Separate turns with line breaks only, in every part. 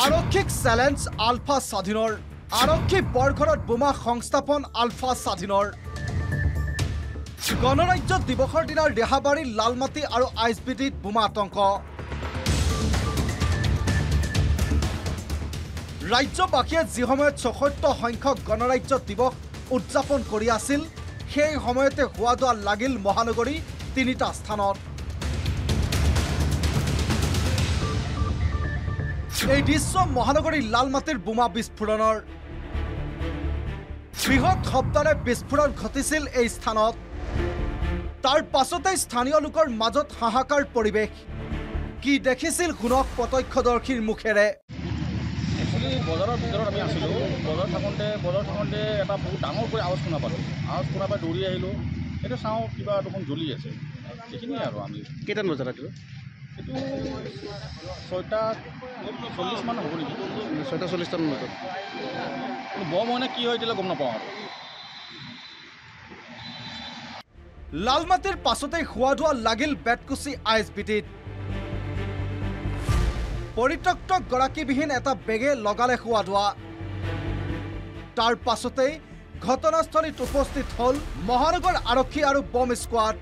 আৰক্ষীক চ্যালেঞ্জ আলফা স্বাধীনৰ আৰক্ষী বৰঘৰত বোমা সংস্থাপন আলফা স্বাধীনৰ গণৰাজ্য দিৱসৰ দিনাৰ ৰেহাবাৰী লালমাটি আৰু আইএছবিটিত বোমা আতংক ৰাজ্যবাসীয়ে যি সময়ত ৭৪ সংখ্যক গণৰাজ্য দিৱস উদযাপন কৰি আছিল সেই সময়তে হোৱা লাগিল মহানগৰী তিনিটা স্থানত এই দৃশ্য মহানগৰী লালমাটিৰ বোমা বিস্ফোৰণৰ বৃহৎ শব্দৰে বিস্ফোৰণ ঘটিছিল এই স্থানত তাৰ পাছতে স্থানীয় লোকৰ মাজত হাহাকাৰ পৰিৱেশ কি দেখিছিল শুনক প্ৰত্যক্ষদৰ্শীৰ মুখেৰে
বজাৰৰ ভিতৰত আমি আছিলোঁ বজাৰ থাকোঁতে এটা বহুত ডাঙৰকৈ আৱাজ শুনা পালোঁ আৱাজ শুনা পাই দৌৰি আহিলোঁ এইটো চাওঁ কিবা দেখোন জ্বলি আছে সেইখিনিয়ে আৰু আমি
কেইটামান বজাত এইটো
৬:৪০ মান হ'ব নেকি
৬:৪০ মান বজাত
বম হয় নে কি হয় এতিয়া গম নাপাওঁ আৰু
লালমাটিৰ পাছতে হোৱা লাগিল বেতকুচি আইএছবিটিত পৰিত্যক্ত গৰাকীবিহীন এটা বেগে লগালে হোৱা তাৰ পাছতে ঘটনাস্থলীত উপস্থিত হল মহানগৰ আৰক্ষী আৰু বম স্কোৱাড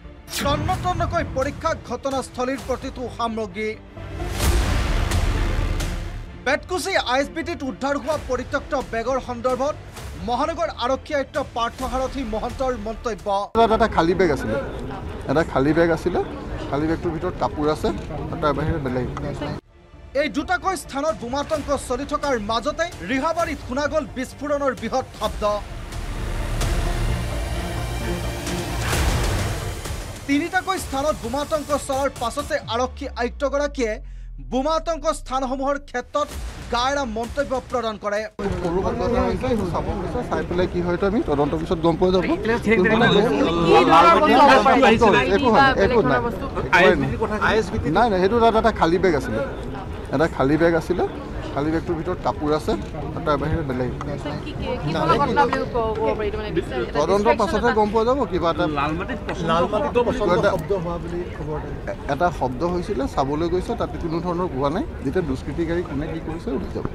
তন্নতন্নকৈ পৰীক্ষা ঘটনাস্থলীৰ প্ৰতিটো সামগ্ৰী বেতকুচি আইএছবিটিত উদ্ধাৰ হোৱা পৰিত্যক্ত বেগৰ সন্দৰ্ভত মহানগৰ আৰক্ষী আয়ুক্ত পাৰ্থসাৰথী মহন্তৰ মন্তব্য
এটা খালী বেগ আছিলে খালী বেগটোৰ ভিতৰত কাপোৰ আছে তাৰ বাহিৰে বেলেগ
এই দুটাকৈ স্থানত বোমাতংক চলি থকাৰ মাজতে ৰিহাবাৰীত শুনা গ'ল বিস্ফোৰণৰ বৃহৎ শব্দ তিনিটাকৈ স্থানত বোমাতংক চলাৰ পাছতে আৰক্ষী আয়ুক্তগৰাকীয়ে বোমাতংক স্থানসমূহৰ ক্ষেত্ৰত গায়ৰা মন্তব্য প্ৰদান কৰে
চাই পেলাই কি হয়তো আমি তদন্তৰ পিছত গম পোৱা যাব নাই সেইটো এটা খালী বেগ আছিলে খালী বেগটোৰ ভিতৰত কাপোৰ আছে তাৰ বাহিৰে বেলেগ তদন্তৰ পাছতহে গম পোৱা যাব কিবা এটা শব্দ হৈছিলে চাবলৈ গৈছে তাতে কোনো ধৰণৰ হোৱা নাই যেতিয়া দুষ্কৃতিকাৰী কোনে কি কৰিছে উঠি যাব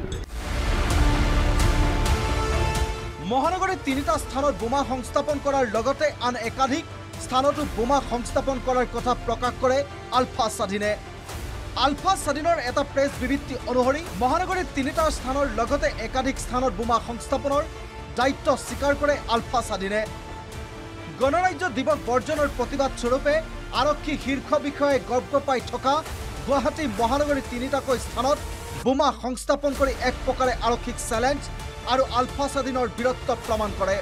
মহানগৰীত তিনিটা স্থানত বোমা সংস্থাপন কৰাৰ লগতে আন একাধিক স্থানতো বোমা সংস্থাপন কৰাৰ কথা প্ৰকাশ কৰে আলফা স্বাধীনে আলফা স্বাধীনৰ এটা প্ৰেছ বিবৃতি অনুসৰি মহানগৰীত তিনিটা স্থানৰ লগতে একাধিক স্থানত বোমা সংস্থাপনৰ দায়িত্ব স্বীকাৰ কৰে আলফা স্বাধীনে গণৰাজ্য দিৱস বৰ্জনৰ প্ৰতিবাদ স্বৰূপে আৰক্ষী শীৰ্ষ বিষয়াই গৰ্ব পাই থকা গুৱাহাটী মহানগৰীৰ তিনিটাকৈ স্থানত বোমা সংস্থাপন কৰি এক প্ৰকাৰে আৰক্ষীক চ্যালেঞ্জ আৰু আলফা স্বাধীনৰ বীৰত্ব প্ৰমাণ কৰে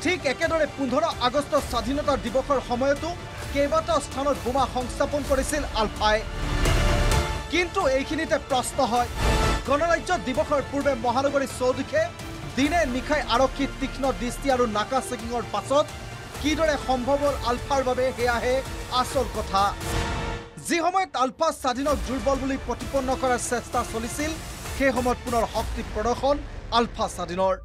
ঠিক একেদৰে ১৫ আগষ্ট স্বাধীনতা দিৱসৰ সময়তো কেইবাটাও স্থানত বোমা সংস্থাপন কৰিছিল আলফাই কিন্তু এইখিনিতে প্ৰশ্ন হয় গণৰাজ্য দিৱসৰ পূৰ্বে মহানগৰী চৌদিশে দিনে নিশাই আৰক্ষী তীক্ষ্ণ দৃষ্টি আৰু নাকা চেকিঙৰ পাছত কিদৰে সম্ভৱ হ'ল আলফাৰ বাবে সেয়াহে আচল কথা যি সময়ত আলফা স্বাধীনক দুৰ্বল বুলি প্ৰতিপন্ন কৰাৰ চেষ্টা চলিছিল সেই সময়ত পুনৰ শক্তি প্ৰদৰ্শন আলফা স্বাধীনৰ